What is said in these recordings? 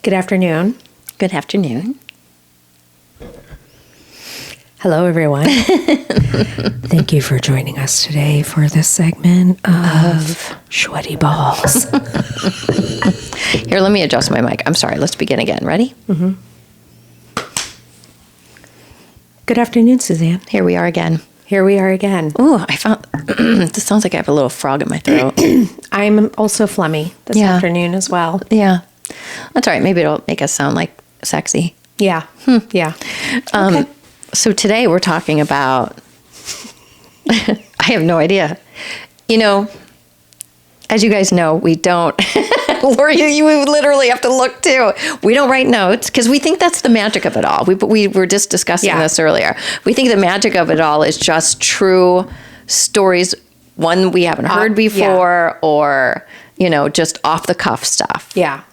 Good afternoon. Good afternoon. Hello, everyone. Thank you for joining us today for this segment of Sweaty Balls. Here, let me adjust my mic. I'm sorry. Let's begin again. Ready? Mm-hmm. Good afternoon, Suzanne. Here we are again. Here we are again. Ooh, I found, this sounds like I have a little frog in my throat. I'm also phlegmy this afternoon as well. Yeah. That's all right. Maybe it'll make us sound like sexy. Yeah. Yeah. Okay. So today we're talking about, I have no idea. You know, as you guys know, we don't, you literally have to look too. We don't write notes because we think that's the magic of it all. We were just discussing this earlier. We think the magic of it all is just true stories, one we haven't heard before or, you know, just off the cuff stuff. Yeah.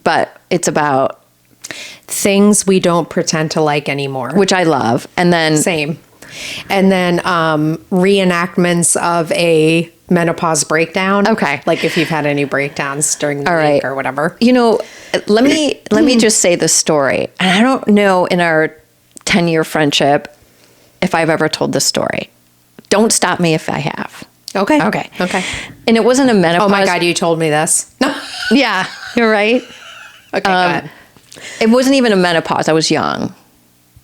But it's about things we don't pretend to like anymore, which I love. And then same. And then reenactments of a menopause breakdown. Okay. Like if you've had any breakdowns during the week or whatever. You know, let me just say the story. And I don't know in our 10-year friendship if I've ever told this story. Don't stop me if I have. Okay. Okay. And it wasn't a menopause. Oh my God, you told me this. Yeah, you're right. Okay, go ahead. It wasn't even a menopause. I was young.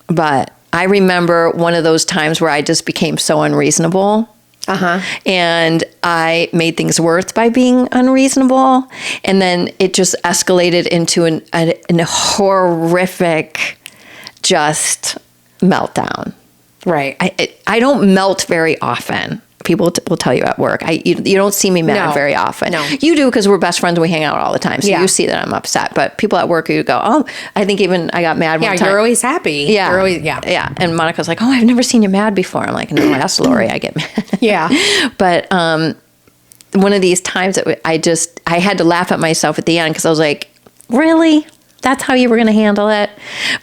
But I remember one of those times where I just became so unreasonable. And I made things worse by being unreasonable. And then it just escalated into an horrific just meltdown. Right. I don't melt very often. People will tell you at work. You don't see me mad very often. No. You do because we're best friends and we hang out all the time. So you see that I'm upset. But people at work, you go, oh, I think even I got mad one time. Yeah, you're always happy. Yeah. You're always, Yeah. And Monica's like, oh, I've never seen you mad before. I'm like, no, that's Lori. I get mad. Yeah. But one of these times that I had to laugh at myself at the end because I was like, really? That's how you were going to handle it?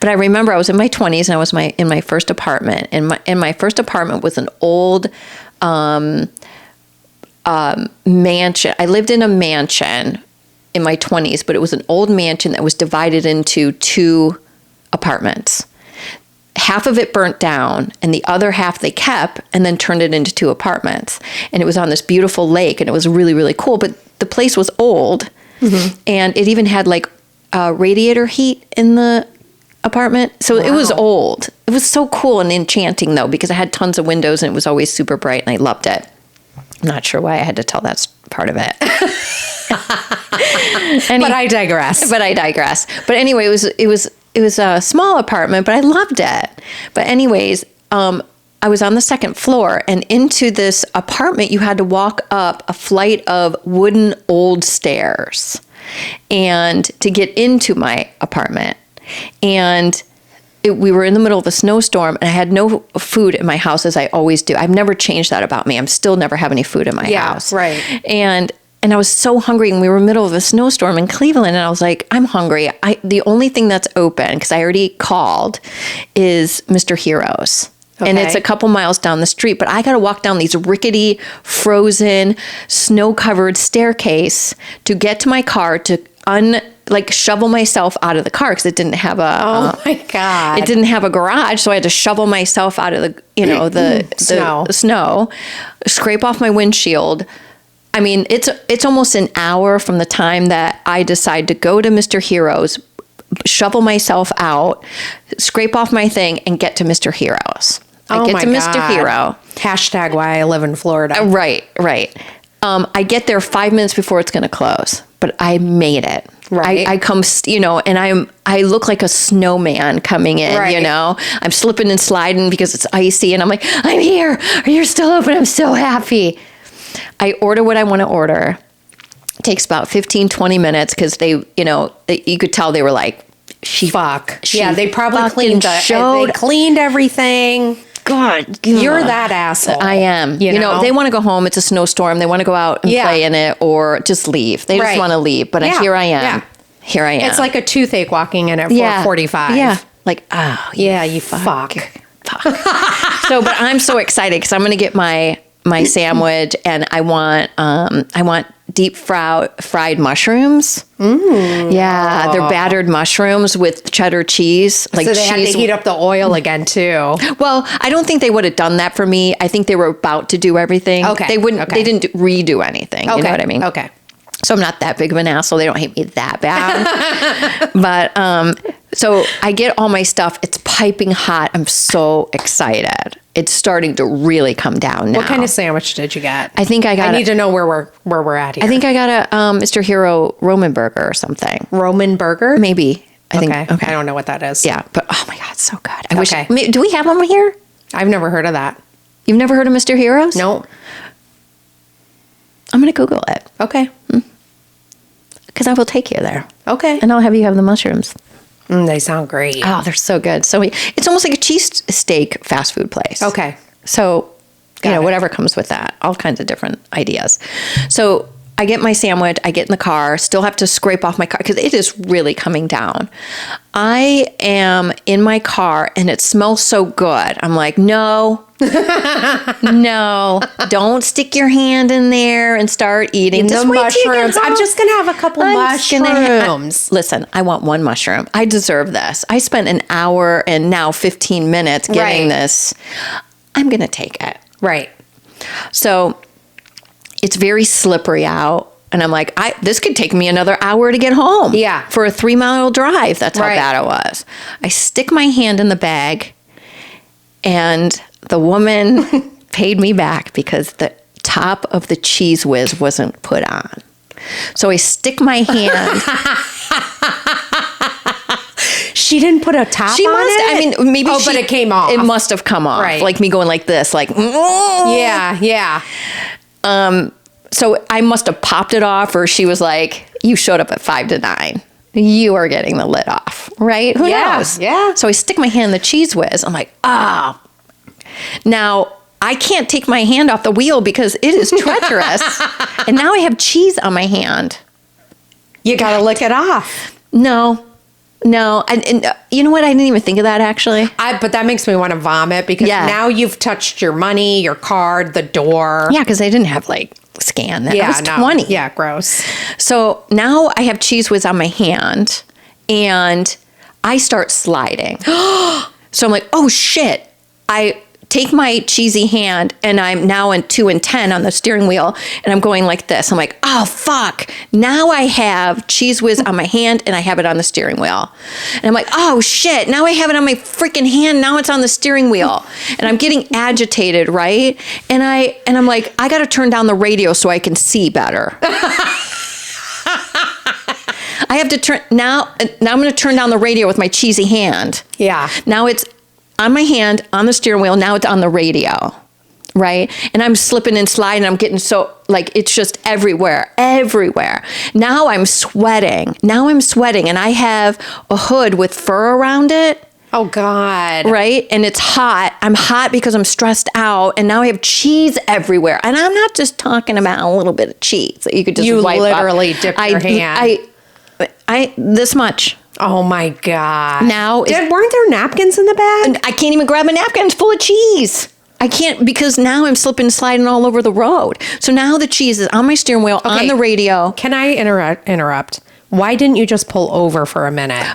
But I remember I was in my 20s and I was in my first apartment. And my first apartment was an old mansion. I lived in a mansion in my 20s, but it was an old mansion that was divided into two apartments. Half of it burnt down and the other half they kept and then turned it into two apartments. And it was on this beautiful lake and it was really, really cool. But the place was old and it even had like radiator heat in the apartment. So it was old. It was so cool and enchanting though, because it had tons of windows and it was always super bright and I loved it. I'm not sure why I had to tell that part of it. But I digress. But anyway, it was a small apartment, but I loved it. But anyways, I was on the second floor and into this apartment, you had to walk up a flight of wooden old stairs and to get into my apartment. And we were in the middle of a snowstorm and I had no food in my house as I always do. I've never changed that about me. I'm still never have any food in my house. Right. And I was so hungry and we were in the middle of a snowstorm in Cleveland and I was like, I'm hungry. The only thing that's open, because I already called, is Mr. Heroes. Okay. And it's a couple miles down the street, but I got to walk down these rickety, frozen, snow-covered staircase to get to my car to shovel myself out of the car because it didn't have it didn't have a garage, so I had to shovel myself out of the snow, scrape off my windshield. I mean, it's almost an hour from the time that I decide to go to Mr. Heroes, shovel myself out, scrape off my thing, and get to Mr. Heroes. I get to Mr. Hero. Hashtag why I live in Florida. Right. I get there 5 minutes before it's going to close, but I made it. Right. I come, and I look like a snowman coming in, I'm slipping and sliding because it's icy and I'm like, I'm here. You're still open. I'm so happy. I order what I want to order. It takes about 15, 20 minutes because they, you could tell they were like, they probably cleaned everything. God, you're that asshole. I am. You know, they want to go home. It's a snowstorm. They want to go out and play in it or just leave. They just want to leave. But here I am. Yeah. Here I am. It's like a toothache walking in at 4:45. Yeah. Like, oh, yeah, you fuck. So, but I'm so excited because I'm going to get my sandwich and I want deep fried mushrooms. Yeah, they're battered mushrooms with cheddar cheese. Like so they had to heat up the oil again too. Well, I don't think they would have done that for me. I think they were about to do everything. Okay. They wouldn't. Okay. They didn't redo anything. Okay. You know what I mean? Okay. So I'm not that big of an asshole. They don't hate me that bad. But so I get all my stuff. It's piping hot. I'm so excited. It's starting to really come down now. What kind of sandwich did you get? I think I got. I need to know where we're at here. I think I got a Mr. Hero Roman burger or something. Roman burger. Maybe. I think. Okay. I don't know what that is. Yeah, but oh my god, it's so good. I Okay. wish. Do we have them here? I've never heard of that. You've never heard of Mr. Heroes? No. I'm gonna Google it Okay. because I will take you there, Okay. and I'll have you have the mushrooms. They sound great. Oh, they're so good. So it's almost like a cheesesteak fast food place. Okay. So, Got it. whatever comes with that, all kinds of different ideas. So I get my sandwich, I get in the car, still have to scrape off my car because it is really coming down. I am in my car and it smells so good. I'm like, no, no, don't stick your hand in there and start eating The Just wait till you get mushrooms. I'm home. just gonna have a couple mushrooms. Listen, I want one mushroom. I deserve this. I spent an hour and now 15 minutes getting Right. this. I'm going to take it. Right. So it's very slippery out. And I'm like, this could take me another hour to get home. Yeah. For a 3-mile drive. That's how Right. bad it was. I stick my hand in the bag and the woman paid me back because the top of the Cheese Whiz wasn't put on. So I stick my hand. She didn't put a top She on must. it? I mean, maybe. Oh, but it came off. It must have come off. Right. Like me going like this, like. Yeah, yeah. So I must have popped it off, or she was like, "You showed up at 5 to 9. You are getting the lid off, right? Who Yeah, knows?" yeah. So I stick my hand in the Cheese Whiz. I'm like, ah. Now I can't take my hand off the wheel because it is treacherous, and now I have cheese on my hand. You gotta lick it off. No. And you know what? I didn't even think of that actually. But that makes me want to vomit because Yeah. now you've touched your money, your card, the door. Yeah, because I didn't have like scan. That was no. 20. Yeah, gross. So now I have Cheese Whiz on my hand and I start sliding. So I'm like, oh shit. I take my cheesy hand and I'm now in 2 and 10 on the steering wheel and I'm going like this. I'm like, oh fuck. Now I have Cheese Whiz on my hand and I have it on the steering wheel. And I'm like, oh shit. Now I have it on my freaking hand. Now it's on the steering wheel. And I'm getting agitated, right? And I'm like, I got to turn down the radio so I can see better. I have to turn now I'm going to turn down the radio with my cheesy hand. Yeah. Now it's on my hand, on the steering wheel. Now it's on the radio, right? And I'm slipping and sliding. I'm getting so, like, it's just everywhere. Now I'm sweating. And I have a hood with fur around it. Oh, God. Right? And it's hot. I'm hot because I'm stressed out. And now I have cheese everywhere. And I'm not just talking about a little bit of cheese that you could just wipe off. literally dip your hand. I this much. Oh, my God. Now weren't there napkins in the bag? I can't even grab a napkin. It's full of cheese. I can't because now I'm slipping and sliding all over the road. So now the cheese is on my steering wheel, on the radio. Can I interrupt? Why didn't you just pull over for a minute?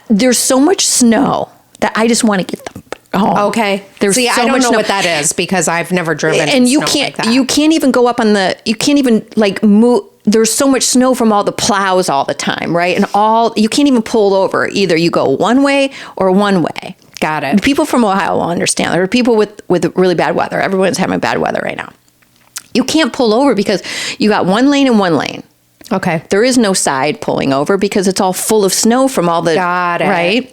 There's so much snow that I just want to get them home. Okay. There's See, so I don't much know snow. what that is because I've never driven And in you snow can't like that. you can't even go up on you can't even like move. There's so much snow from all the plows all the time, right? And you can't even pull over. Either you go one way or one way. Got it. People from Ohio will understand. There are people with really bad weather. Everyone's having bad weather right now. You can't pull over because you got one lane and one lane. Okay. There is no side pulling over because it's all full of snow from all the... Got it. Right?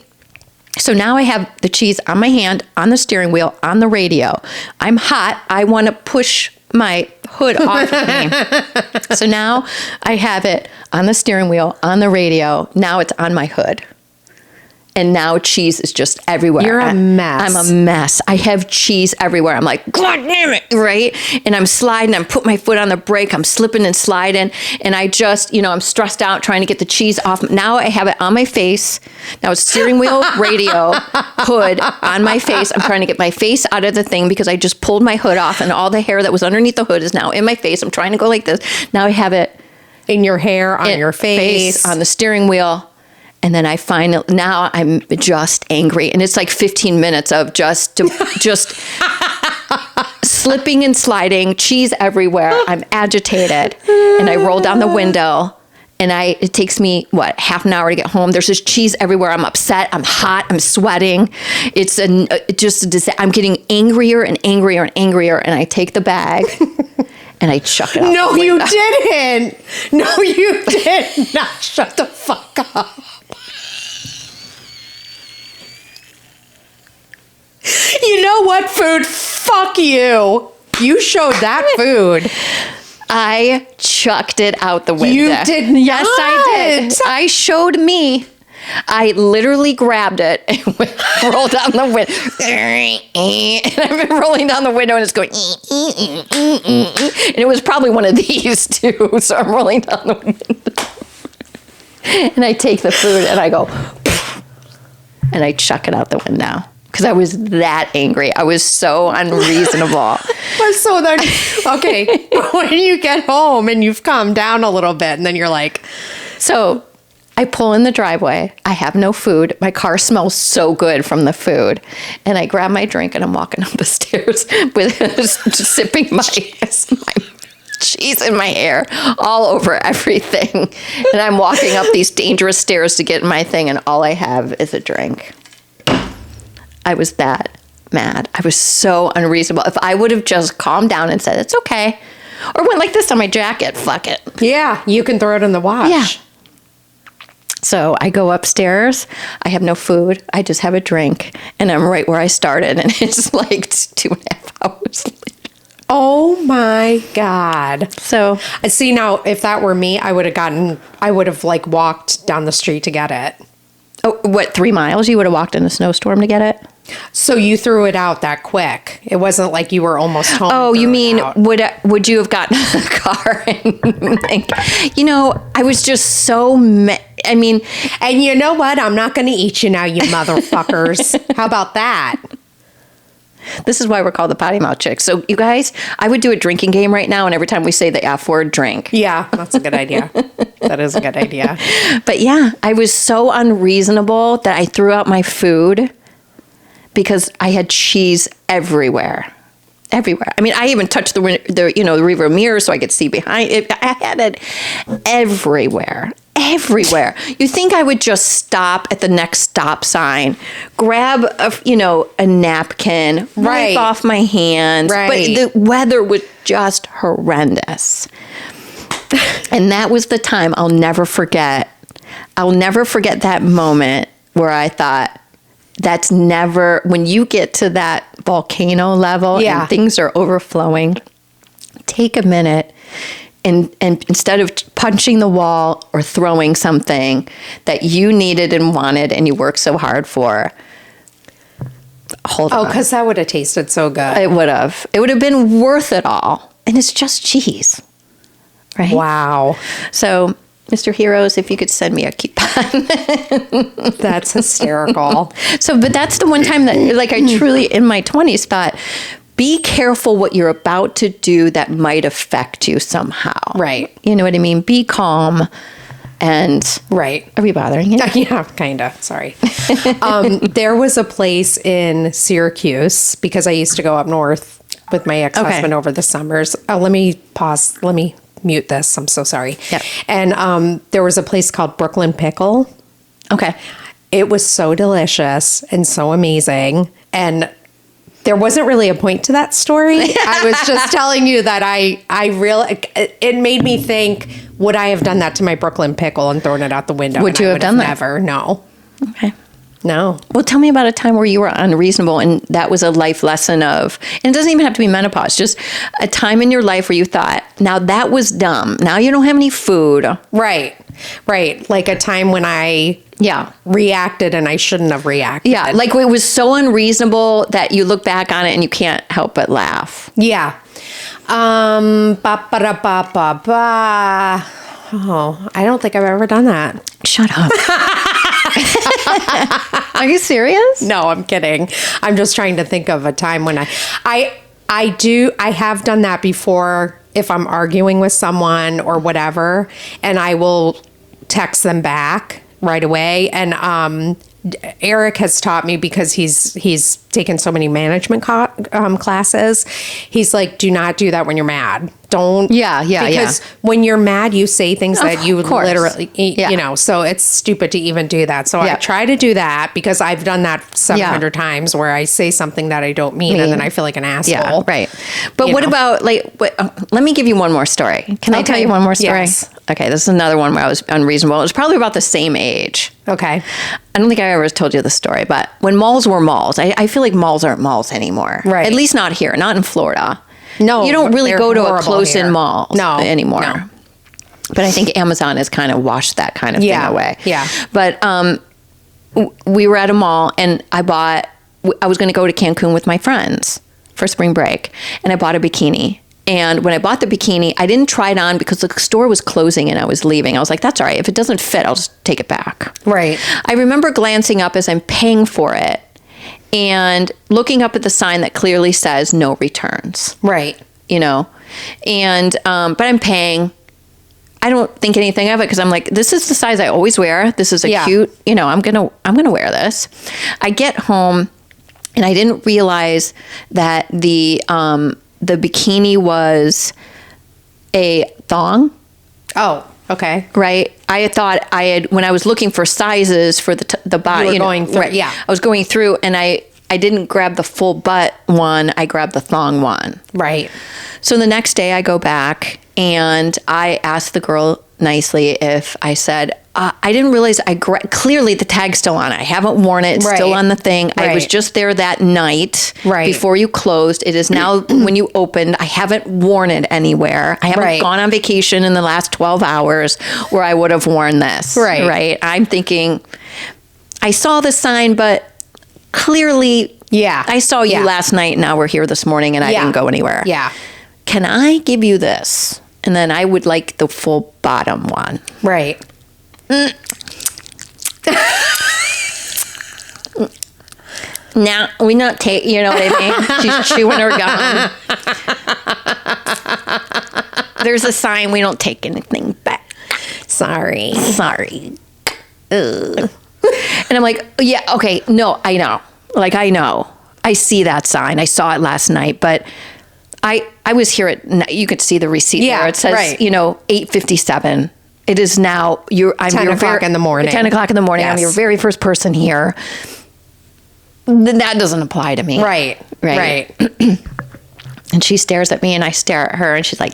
So now I have the cheese on my hand, on the steering wheel, on the radio. I'm hot. I want to push my hood off of me. So now I have it on the steering wheel, on the radio. Now it's on my hood. And now cheese is just everywhere. You're a mess. I'm a mess. I have cheese everywhere. I'm like, God damn it, right? And I'm sliding. I'm putting my foot on the brake. I'm slipping and sliding. And I just, I'm stressed out trying to get the cheese off. Now I have it on my face. Now it's steering wheel, radio, hood on my face. I'm trying to get my face out of the thing because I just pulled my hood off and all the hair that was underneath the hood is now in my face. I'm trying to go like this. Now I have it in your hair, on your face, on the steering wheel. And then now I'm just angry. And it's like 15 minutes of just slipping and sliding, cheese everywhere. I'm agitated. And I roll down the window and it takes me, half an hour to get home. There's just cheese everywhere. I'm upset. I'm hot. I'm sweating. It's I'm getting angrier and angrier and angrier. And I take the bag and I chuck it out. No, you didn't. No, you did not. Shut the fuck up. You know what, food? Fuck you. You showed that food. I chucked it out the window. You did not. Yes, I did. I showed me. I literally grabbed it and rolled down the window. And I've been rolling down the window and it's going, and it was probably one of these too. So I'm rolling down the window. And I take the food and I go, and I chuck it out the window. Because I was that angry. I was so unreasonable. So then, okay, when you get home and you've calmed down a little bit and then you're like... So I pull in the driveway. I have no food. My car smells so good from the food. And I grab my drink and I'm walking up the stairs with sipping my cheese in my hair all over everything. And I'm walking up these dangerous stairs to get my thing and all I have is a drink. I was that mad. I was so unreasonable. If I would have just calmed down and said, it's okay. Or went like this on my jacket, fuck it. Yeah, you can throw it in the wash. Yeah. So I go upstairs. I have no food. I just have a drink. And I'm right where I started. And it's like 2.5 hours later. Oh my God. So see, now if that were me, I would have like walked down the street to get it. Oh, 3 miles? You would have walked in a snowstorm to get it? So you threw it out that quick. It wasn't like you were almost home. Oh, you mean would you have gotten a car and I was just so and you know what? I'm not going to eat you now, you motherfuckers. How about that? This is why we're called the Potty Mouth Chicks. So you guys, I would do a drinking game right now, and every time we say the F word, drink. Yeah, that's a good idea. That is a good idea. But yeah, I was so unreasonable that I threw out my food because I had cheese everywhere. Everywhere. I mean, I even touched the rearview mirror so I could see behind it. I had it everywhere. Everywhere. You think I would just stop at the next stop sign, grab a napkin, wipe off my hands. Right. But the weather was just horrendous. And that was the time I'll never forget. I'll never forget that moment where I thought, when you get to that volcano level and things are overflowing, take a minute and instead of punching the wall or throwing something that you needed and wanted and you worked so hard for, hold on. Oh, because that would have tasted so good. It would have. It would have been worth it all. And it's just cheese. Right? Wow. So, Mr. Heroes, if you could send me a coupon. That's hysterical. But that's the one time that I truly, in my 20s, thought, be careful what you're about to do that might affect you somehow. Right. You know what I mean? Be calm and... Right. Are we bothering you? Yeah, kind of. Sorry. There was a place in Syracuse, because I used to go up north with my ex-husband over the summers. Let me pause. Let me mute this. I'm so sorry. Yep. And there was a place called Brooklyn Pickle. Okay. It was so delicious and so amazing. And there wasn't really a point to that story. I was just telling you that it made me think, would I have done that to my Brooklyn Pickle and thrown it out the window? Would you have done that? Never, no. Okay. No. Well, tell me about a time where you were unreasonable and that was a life lesson of, and it doesn't even have to be menopause, just a time in your life where you thought, now that was dumb. Now you don't have any food. Right. Like a time when I reacted and I shouldn't have reacted. Yeah. Like it was so unreasonable that you look back on it and you can't help but laugh. Yeah. Oh, I don't think I've ever done that. Shut up. Are you serious? No, I'm kidding. I'm just trying to think of a time when I have done that before if I'm arguing with someone or whatever, and I will text them back right away. And Eric has taught me, because he's taken so many management classes. He's like, do not do that when you're mad. Don't. Because when you're mad, you say things that you literally, you know, so it's stupid to even do that. So I try to do that, because I've done that 700 times where I say something that I don't mean and then I feel like an asshole. Yeah, right. But what about, like, let me give you one more story. Can I tell you one more story? Yes. Okay, this is another one where I was unreasonable. It was probably about the same age. Okay. I don't think I ever told you the story, but when malls were malls, I feel like malls aren't malls anymore. Right. At least not here, not in Florida. No. You don't really go to a close-in mall anymore. No. But I think Amazon has kind of washed that kind of thing away. Yeah. But we were at a mall, and I was going to go to Cancun with my friends for spring break, and I bought a bikini. And when I bought the bikini, I didn't try it on because the store was closing and I was leaving. I was like, that's all right. If it doesn't fit, I'll just take it back. Right. I remember glancing up as I'm paying for it and looking up at the sign that clearly says no returns. Right. You know, and, but I'm paying. I don't think anything of it because I'm like, this is the size I always wear. This is a cute, you know, I'm going to wear this. I get home and I didn't realize that the bikini was a thong. Oh, okay. Right. I thought when I was looking for sizes for the body, you were going through, right, I was going through and I didn't grab the full butt one. I grabbed the thong one. Right. So the next day I go back and I asked the girl nicely if I said, I didn't realize clearly the tag's still on it. I haven't worn it. It's still on the thing. Right. I was just there that night before you closed. It is now when you opened. I haven't worn it anywhere. I haven't gone on vacation in the last 12 hours where I would have worn this. Right. I'm thinking, I saw the sign, but clearly I saw you last night. Now we're here this morning and I didn't go anywhere. Yeah. Can I give you this? And then I would like the full bottom one. Right. Now we not take, you know what I mean? She's chewing her gum. There's a sign, we don't take anything back. Sorry. Ugh. And I'm like, yeah, okay, no, I know. Like, I know. I see that sign. I saw it last night, but I was here you could see the receipt there. It says, you know, 8:57. It is now, I'm 10 o'clock in the morning. 10 o'clock in the morning. Yes. I'm your very first person here. That doesn't apply to me. Right. And she stares at me and I stare at her and she's like,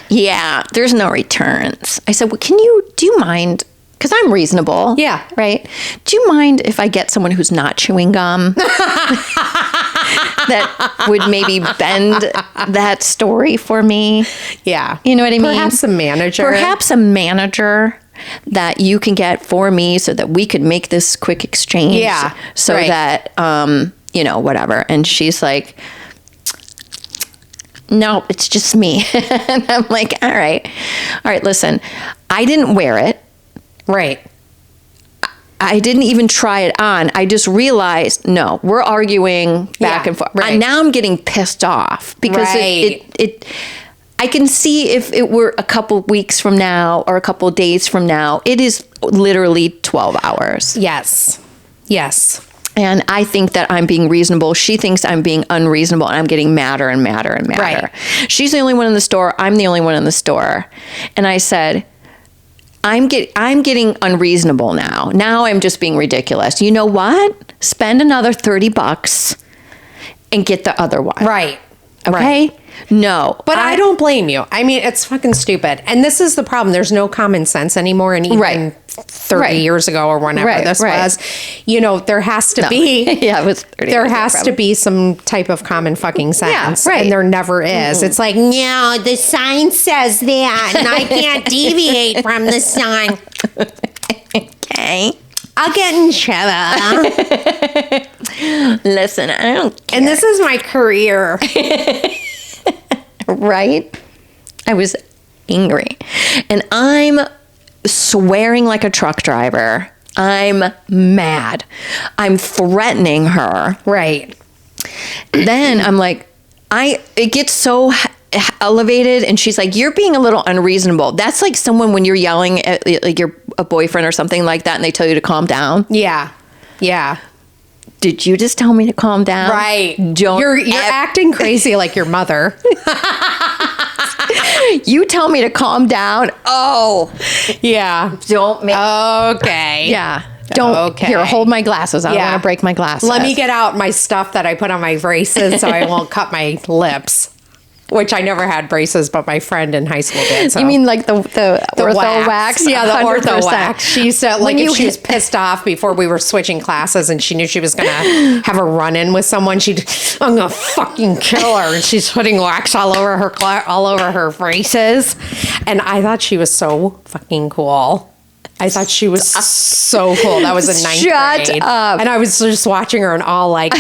yeah, there's no returns. I said, well, do you mind? Because I'm reasonable. Yeah. Right. Do you mind if I get someone who's not chewing gum? That would maybe bend that story for me. Yeah. You know what I mean? Perhaps a manager. That you can get for me so that we could make this quick exchange. Yeah. So that, you know, whatever. And she's like, no, it's just me. And I'm like, all right, listen, I didn't wear it. Right. I didn't even try it on. I just realized, no, we're arguing back and forth. And now I'm getting pissed off because I can see if it were a couple weeks from now or a couple days from now, it is literally 12 hours. Yes. And I think that I'm being reasonable. She thinks I'm being unreasonable and I'm getting madder and madder and madder. Right. She's the only one in the store. I'm the only one in the store. And I said, I'm getting unreasonable now. Now I'm just being ridiculous. You know what? Spend another $30 and get the other one. Right. Okay? Right. No. But I don't blame you. I mean, it's fucking stupid. And this is the problem. There's no common sense anymore in even 30 years ago or whenever this was, you know, there has to be, it was 30 there years has ago, to be some type of common fucking sense. right. And there never is. It's like, no, the sign says that and I can't deviate from the sign. Okay. I'll get in trouble. Listen, I don't care. And this is my career. Right? I was angry. And I'm swearing like a truck driver. I'm mad. I'm threatening her. Right. Then I'm like, it gets so elevated, and she's like, you're being a little unreasonable. That's like someone when you're yelling at like a boyfriend or something like that and they tell you to calm down. Yeah. Yeah. Did you just tell me to calm down? Right. You're acting crazy like your mother. You tell me to calm down. Oh. Yeah. Don't make Okay. Yeah. Don't. Okay. Here, hold my glasses. I don't want to break my glasses. Let me get out my stuff that I put on my braces so I won't cut my lips. Which I never had braces, but my friend in high school did. So. You mean like the ortho wax? Yeah, the 100%. ortho wax. She used to, like, if she was pissed off before we were switching classes and she knew she was going to have a run-in with someone, I'm going to fucking kill her. And she's putting wax all over her braces. And I thought she was so fucking cool. I thought she was so cool. That was in ninth grade. Shut up. And I was just watching her and all like...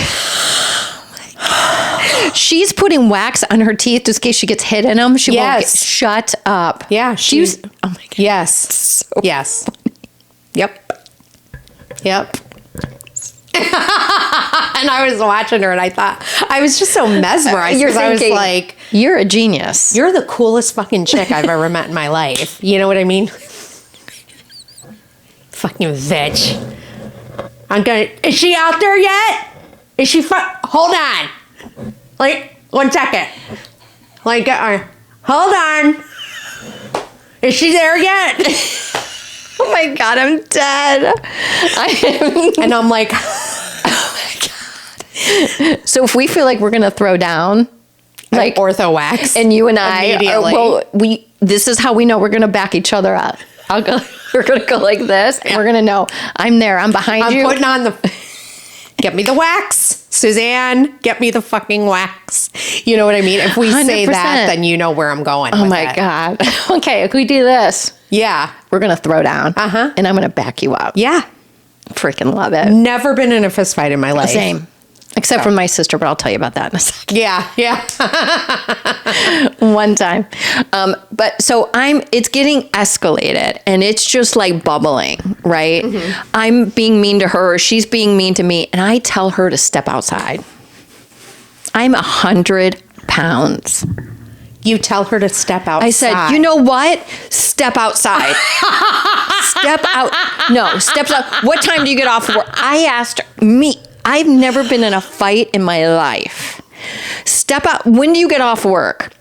She's putting wax on her teeth just in case she gets hit in them. She won't get... Shut up. Yeah. She's... Oh my God. Yes. So yes. Yep. Yep. And I was watching her and I thought, I was just so mesmerized because I was like... You're a genius. You're the coolest fucking chick I've ever met in my life. You know what I mean? Fucking bitch. Is she out there yet? Is she hold on. Like, 1 second. Like, hold on. Is she there yet? Oh my God, I'm dead. And I'm like, oh my God. So if we feel like we're going to throw down, like ortho wax. And you and I, this is how we know we're going to back each other up. We're going to go like this. And we're going to know I'm there. I'm behind you. I'm putting on get me the wax. Suzanne, get me the fucking wax. You know what I mean? If we 100%. Say that, then you know where I'm going. Oh my God. Okay, if we do this. Yeah. We're going to throw down. Uh-huh. And I'm going to back you up. Yeah. Freaking love it. Never been in a fist fight in my life. Same. Except for my sister, but I'll tell you about that in a second. Yeah, yeah. One time. But so it's getting escalated and it's just like bubbling, right? Mm-hmm. I'm being mean to her, she's being mean to me, and I tell her to step outside. I'm 100 pounds. You tell her to step outside. I said, you know what? Step outside. Step out. No, step out. What time do you get off work? I asked me. I've never been in a fight in my life. Step out. When do you get off work?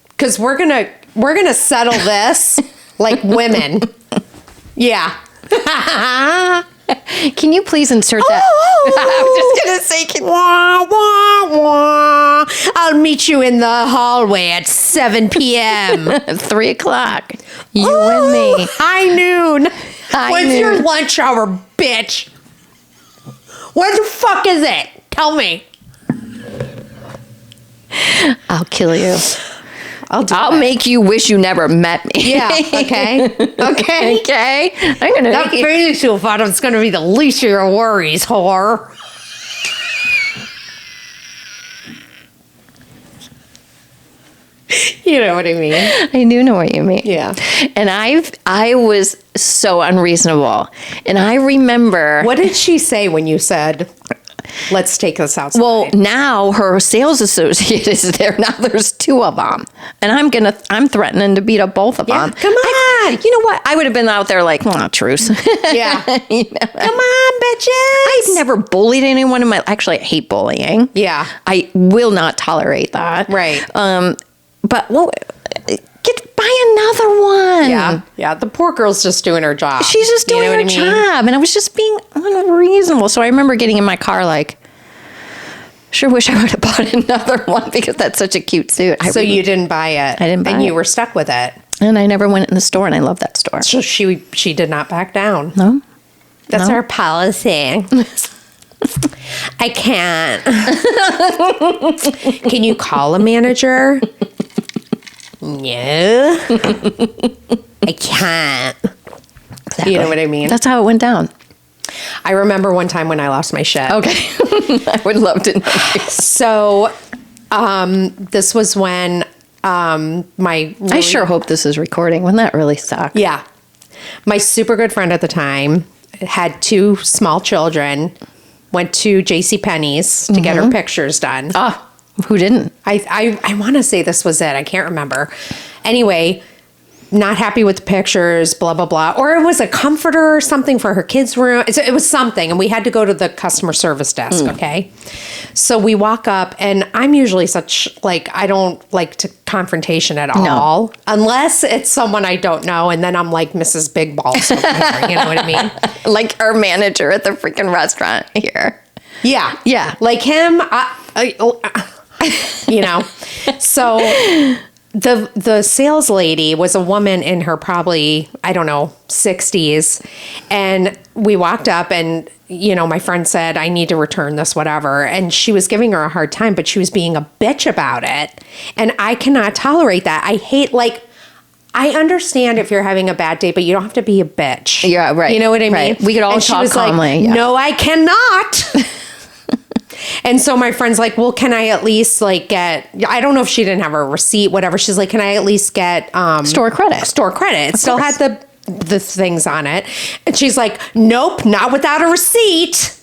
Because we're gonna settle this like women. Yeah. Can you please insert that? I was just gonna say, wah, wah, wah. I'll meet you in the hallway at 7 p.m. 3 o'clock. You and me. High noon. When's noon. your lunch hour, bitch? What the fuck is it? Tell me. I'll kill you. I'll it. make you wish you never met me. Yeah. Okay. Okay. Okay. I'm gonna. That facial photo's gonna be the least of your worries, whore. You know what I mean? I do know what you mean. Yeah. And I was so unreasonable. And I remember. What did she say when you said, let's take this outside? Well, now her sales associate is there. Now there's 2 of them. And I'm threatening to beat up both of them. Come on. You know what? I would have been out there like, truce. Yeah. You know? Come on, bitches. I've never bullied anyone in my. Actually, I hate bullying. Yeah. I will not tolerate that. Right. But buy another one. Yeah. Yeah. The poor girl's just doing her job. She's just doing her job. And I was just being unreasonable. So I remember getting in my car like, sure wish I would have bought another one because that's such a cute suit. So you didn't buy it. I didn't buy it. And you were stuck with it. And I never went in the store, and I love that store. So she did not back down. No? That's No. our policy. I can't. Can you call a manager? No. I can't. Exactly. You know what I mean? That's how it went down. I remember one time when I lost my shit. Okay. I would love to know. So, this was when I sure hope this is recording. Wouldn't that really suck? Yeah. My super good friend at the time had 2 small children, went to JCPenney's to get her pictures done. Oh, who didn't? I want to say this was it. I can't remember. Anyway, not happy with the pictures, blah, blah, blah. Or it was a comforter or something for her kids' room. It was something. And we had to go to the customer service desk, okay? So we walk up, and I'm usually I don't like to confrontation at all. Unless it's someone I don't know. And then I'm like Mrs. Big Balls over here, you know what I mean? Like our manager at the freaking restaurant here. Yeah. Yeah. Like him, you know. So the sales lady was a woman in her probably, I don't know, 60s. And we walked up and, you know, my friend said, I need to return this, whatever. And she was giving her a hard time, but she was being a bitch about it. And I cannot tolerate that. I hate, I understand if you're having a bad day, but you don't have to be a bitch. Yeah, right. You know what I mean? Right. We could all talk calmly. Like, no, I cannot. And so my friend's like, well, can I at least get, I don't know if she didn't have a receipt, whatever. She's like, can I at least get store credit? Store credit. It still had the things on it. And she's like, nope, not without a receipt.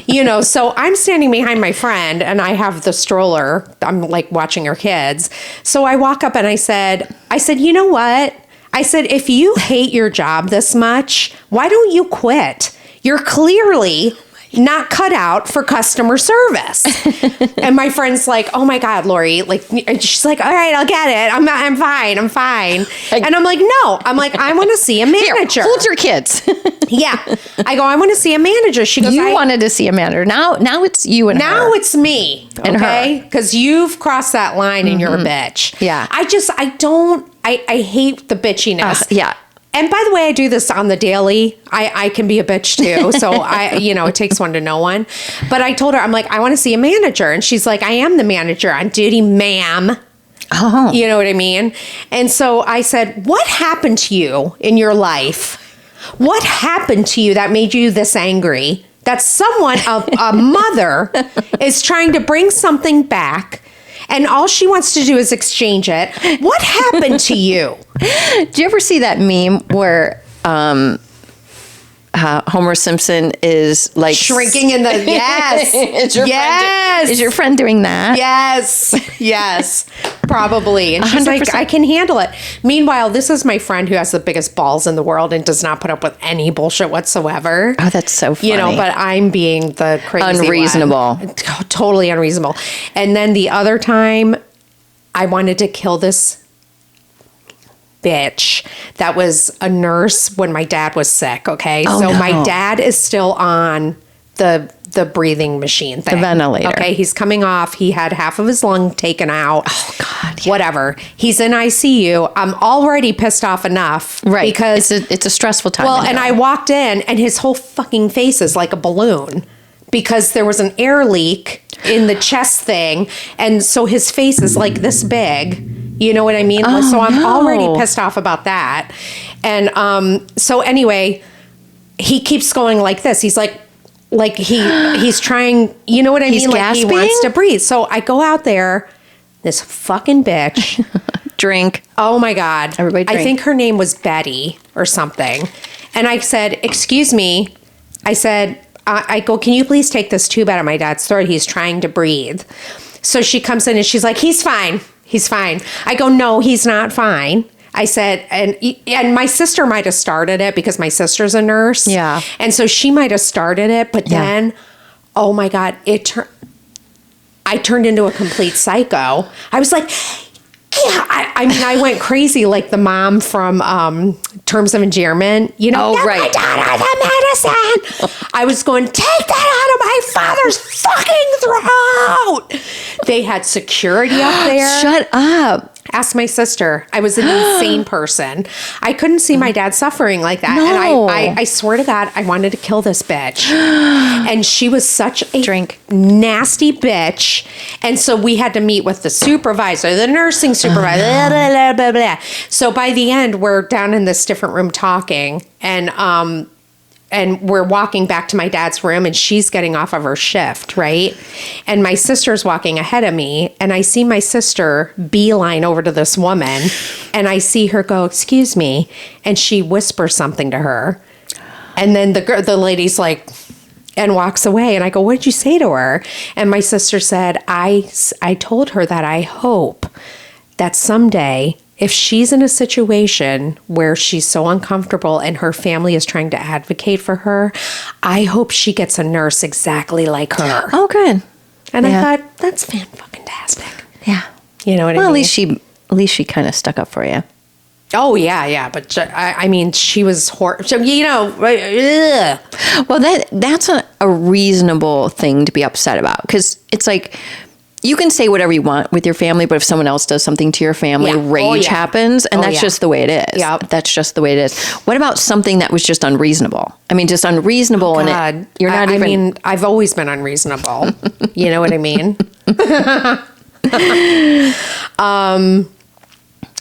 You know, so I'm standing behind my friend and I have the stroller. I'm like watching her kids. So I walk up and I said, you know what? I said, if you hate your job this much, why don't you quit? You're clearly not cut out for customer service. And my friend's like, oh my God, Lori, she's like, all right, I'll get it. I'm fine. And I'm like, no, I want to see a manager. Here, hold your kids. Yeah. I go, I want to see a manager. She goes, you wanted to see a manager. Now it's you and her. Now it's me. And okay. her. Because you've crossed that line and you're a bitch. Yeah. I hate the bitchiness. Yeah. And by the way, I do this on the daily. I can be a bitch too. So it takes one to know one. But I told her, I'm like, I want to see a manager. And she's like, I am the manager on duty, ma'am. Oh. You know what I mean? And so I said, what happened to you in your life? What happened to you that made you this angry? That someone, a mother, is trying to bring something back and all she wants to do is exchange it. What happened to you? Do you ever see that meme where Homer Simpson is like shrinking in the yes? Is your friend doing that? Yes, probably. And she's 100%. Like, I can handle it. Meanwhile, this is my friend who has the biggest balls in the world and does not put up with any bullshit whatsoever. Oh, that's so funny. You know, but I'm being the crazy unreasonable, one. Totally unreasonable. And then the other time, I wanted to kill this bitch that was a nurse when my dad was sick. Okay. Oh, so no. my dad is still on the breathing machine thing. The ventilator. Okay. He's coming off. He had half of his lung taken out. Oh God. Yeah. Whatever. He's in ICU. I'm already pissed off enough. Right. Because it's a stressful time. Well, and I walked in and his whole fucking face is like a balloon because there was an air leak in the chest thing. And so his face is like this big. You know what I mean? Oh, so I'm already pissed off about that. And so anyway, he keeps going like this. He's like he's trying, you know what I mean? Like gasping? he wants to breathe. So I go out there, this fucking bitch. Drink. Oh my God. Everybody drink. I think her name was Betty or something. And I said, excuse me. I said, I go, can you please take this tube out of my dad's throat? He's trying to breathe. So she comes in and she's like, he's fine. He's fine. I go, no, he's not fine. I said, and my sister might have started it because my sister's a nurse. Yeah. And so she might have started it, but then, oh my God, I turned into a complete psycho. I was like, yeah, I went crazy like the mom from Terms of Endearment. You know, oh, right. My daughter the medicine. I was going, take that out of my father's fucking throat. They had security up there. Shut up. Ask my sister. I was an insane person. I couldn't see my dad suffering like that. No. And I swear to God, I wanted to kill this bitch. And she was such a nasty bitch. And so we had to meet with the supervisor, the nursing supervisor, blah, blah, blah, blah. So by the end, we're down in this different room talking. And we're walking back to my dad's room, and she's getting off of her shift, right? And my sister's walking ahead of me, and I see my sister beeline over to this woman, and I see her go, "Excuse me," and she whispers something to her. And then the lady's like, and walks away. And I go, "What did you say to her?" And my sister said, I told her that I hope that someday, if she's in a situation where she's so uncomfortable and her family is trying to advocate for her, I hope she gets a nurse exactly like her. Oh, good. And I thought, that's fan-fucking-tastic. Yeah. You know what I mean? Well, at least she kind of stuck up for you. Oh, yeah. But I mean, she was horrible. So, ugh. Well, that's a reasonable thing to be upset about, because it's like, you can say whatever you want with your family, but if someone else does something to your family, rage happens, and that's just the way it is. Yep. That's just the way it is. What about something that was just unreasonable? I mean, just unreasonable, and you're not even... I mean, I've always been unreasonable. You know what I mean?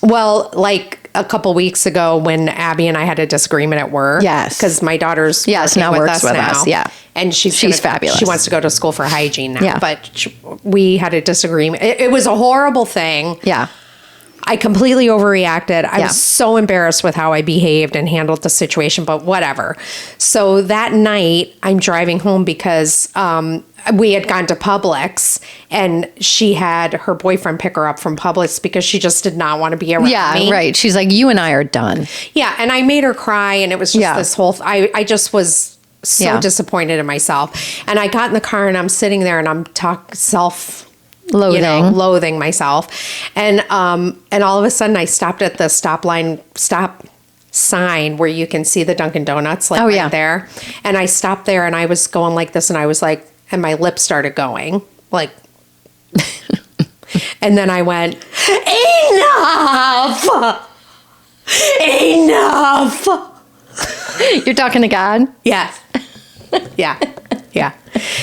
Well, like a couple weeks ago when Abby and I had a disagreement at work. Yes. Because my daughter's now works with us. Yeah. And she's fabulous. She wants to go to school for hygiene now. Yeah. But we had a disagreement. It was a horrible thing. Yeah. I completely overreacted. I was so embarrassed with how I behaved and handled the situation, but whatever. So that night, I'm driving home because we had gone to Publix, and she had her boyfriend pick her up from Publix because she just did not want to be around me. Yeah, right. She's like, you and I are done. Yeah, and I made her cry, and it was just this whole... I just was so disappointed in myself. And I got in the car, and I'm sitting there, and I'm loathing myself. And all of a sudden I stopped at the stop sign where you can see the Dunkin' Donuts right there. And I stopped there, and I was going like this, and I was like, and my lips started going like, and then I went, enough. You're talking to God? Yes. Yeah.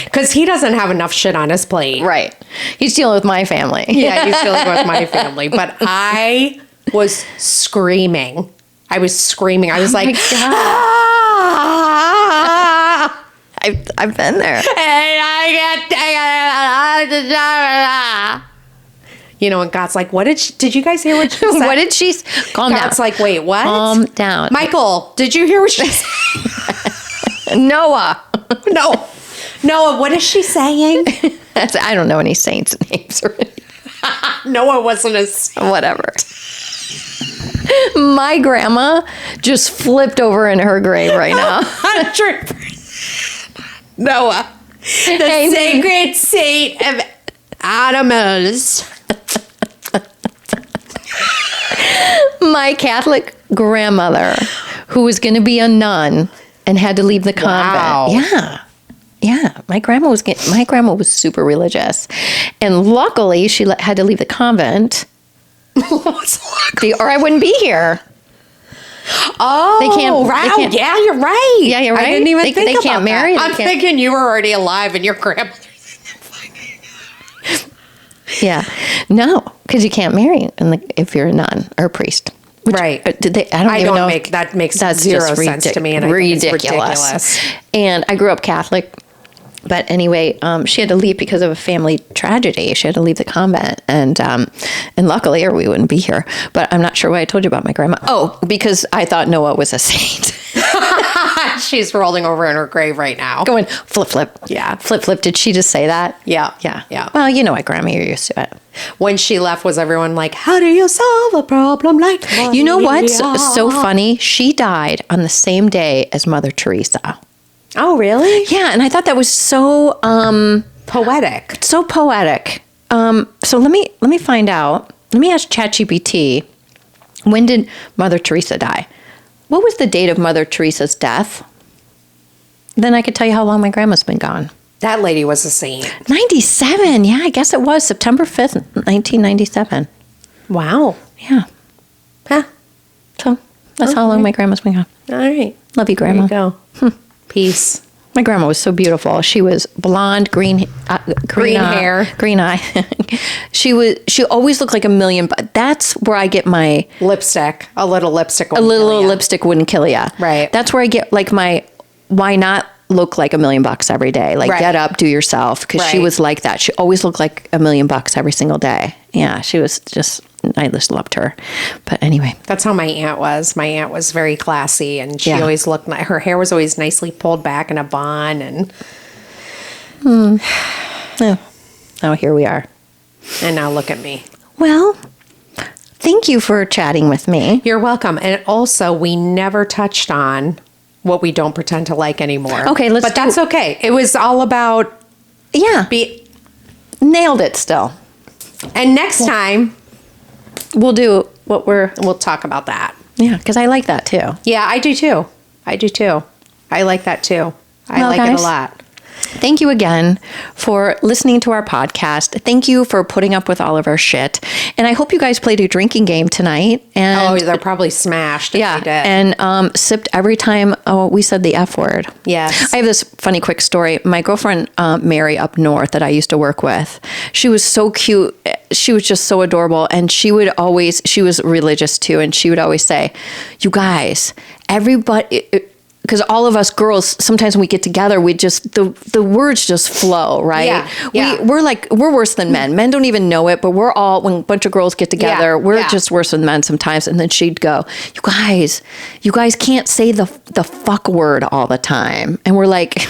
Because he doesn't have enough shit on his plate. Right. He's dealing with my family. Yeah, he's dealing with my family. But I was screaming. I was like, ah! I've been there. And and God's like, what did you guys hear what she said? What did she calm down. God's like, wait, what? Calm down. Michael, did you hear what she said? Noah, what is she saying? I don't know any saints' names. Noah wasn't whatever. My grandma just flipped over in her grave right now. 100%. Noah, the sacred saint of animals. My Catholic grandmother, who was going to be a nun and had to leave the convent. Wow. Yeah. My grandma was super religious, and luckily she had to leave the convent. Or I wouldn't be here. Oh, they can't. Yeah, you're right. Yeah, you're right. I didn't even think they about can't marry. I'm thinking you were already alive and your grandmother. Yeah, no, because you can't marry if you're a nun or a priest. Right. That makes zero sense to me, and I think it's ridiculous. And I grew up Catholic. But anyway, she had to leave because of a family tragedy. She had to leave the convent, and luckily, or we wouldn't be here. But I'm not sure why I told you about my grandma. Oh, because I thought Noah was a saint. She's rolling over in her grave right now, going flip. Yeah, flip. Did she just say that? Yeah. Well, you know what, Grandma, you're used to it. When she left, was everyone like, "How do you solve a problem like that?" You know what's so funny? She died on the same day as Mother Teresa. Oh, really? Yeah, and I thought that was so poetic. So poetic. So let me find out. Let me ask ChatGPT. When did Mother Teresa die? What was the date of Mother Teresa's death? Then I could tell you how long my grandma's been gone. That lady was a saint. 97. Yeah, I guess it was September 5th, 1997. Wow. Yeah. Huh. So that's how long my grandma's been gone. All right. Love you, Grandma. There you go. Peace. My grandma was so beautiful. She was blonde, green hair, green eye. She always looked like a million. But that's where I get my lipstick. A little lipstick. Lipstick wouldn't kill you. Right. That's where I get like my why not look like $1 million every day? Like get up, do yourself. Because she was like that. She always looked like $1 million every single day. Yeah, she was just. I just loved her. But anyway. That's how my aunt was. My aunt was very classy, and she always looked like her hair was always nicely pulled back in a bun. And yeah. Oh, here we are. And now look at me. Well, thank you for chatting with me. You're welcome. And also, we never touched on what we don't pretend to like anymore. Okay, But that's okay. It was all about... Yeah. Nailed it still. And next time... We'll do what we'll talk about that. Yeah, because I like that too. Yeah, I do too. I like that too. I like it a lot. Thank you again for listening to our podcast. Thank you for putting up with all of our shit. And I hope you guys played a drinking game tonight. And they're probably smashed if they did. And sipped every time we said the F word. Yes. I have this funny quick story. My girlfriend, Mary up north that I used to work with, she was so cute. She was just so adorable. And she was religious too. And she would always say, you guys, everybody... Because all of us girls, sometimes when we get together, we just, the words just flow, right? Yeah. We're worse than men. Men don't even know it, but we're all, when a bunch of girls get together, we're just worse than men sometimes. And then she'd go, you guys can't say the fuck word all the time. And we're like,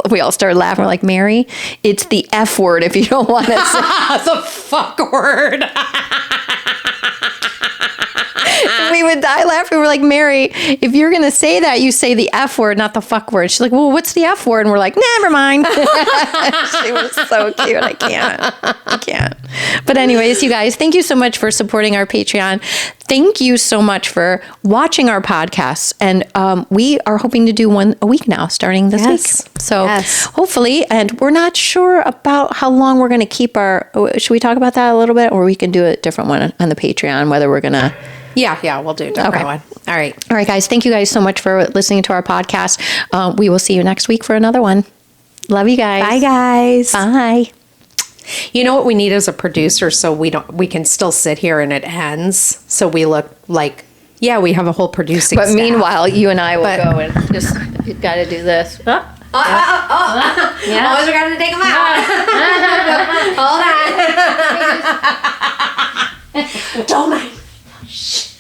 we all started laughing. We're like, Mary, it's the F word if you don't want to say the fuck word. We would die laughing. We're like, Mary, if you're going to say that, you say the F word, not the fuck word. She's like, well, what's the F word? And we're like, never mind. She was so cute. I can't. But anyways, you guys, thank you so much for supporting our Patreon. Thank you so much for watching our podcasts. And we are hoping to do one a week now, starting this week. So hopefully, and we're not sure about how long we're going to keep should we talk about that a little bit? Or we can do a different one on the Patreon, whether we're going to... Yeah, we'll do a different one. All right, guys. Thank you guys so much for listening to our podcast. We will see you next week for another one. Love you guys. Bye, guys. Bye. You know what we need as a producer, so we can still sit here and it ends, so we look like we have a whole producing But staff. Meanwhile, you and I will go and just got to do this. Yeah. Oh, we got to take them out. Hold on. Don't mind. Shh.